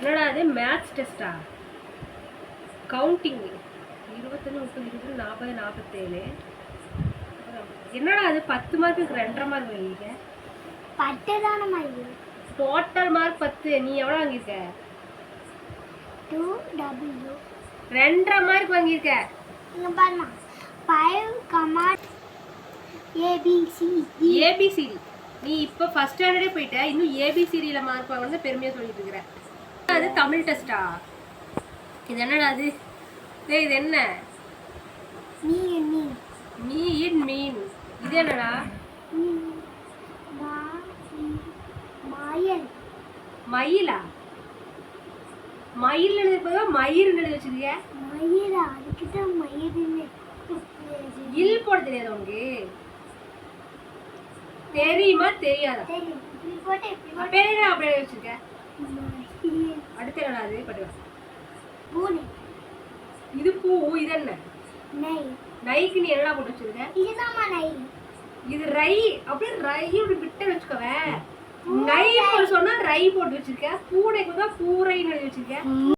என்னடா அது maths டெஸ்டா? Counting 25 30 20 40 47. என்னடா அது 10 மார்க்குக்கு 2.5 மார்க் வாங்கியிருக்க? 10 தான மாதிரி. Total mark 10. நீ எவ்வளோ வாங்கியிருக்க? 2W. 2.5 மார்க் வாங்கியிருக்க. இங்க பாருமா 5, ஏபிசிடி. நீ இப்போ ஃபர்ஸ்ட் ஸ்டாண்டர்டே போயிட்ட, இன்னும் ஏபிசிடியில் மார்க் வாங்கினது பெருமையாக சொல்லிட்டு இருக்கிற. அது தமிழ் டெஸ்டா? இது என்னடா அது? இது என்ன? மீன். இது என்னடா? மயிலா? மயில் எழுதுறப்ப மயிர் எழுதி வச்சிருக்க. மயிலா? அதுக்கிட்ட மயில்னு இல் போட தெரியாதா உனக்கு? தெரியுமா தெரியாதா? தெரியும். இப்படி போட்டு பேரே அப்படியே வச்சிருக்க. அடுத்து என்னடா அது? பட்டுவா. பூனை. இது பூ. இது என்ன? நை. நைக்கு நீ என்னடா போட்டு வச்சிருக்க? இதுதாம்மா நை. இது ரை. அப்படியே ரை இப்படி விட்டு வச்சுக்கவே. நை போட்டு சொன்னா ரை போட்டு வச்சிருக்க. பூனைக்கு தான் பூரைன்னு எழுதி வச்சிருக்க.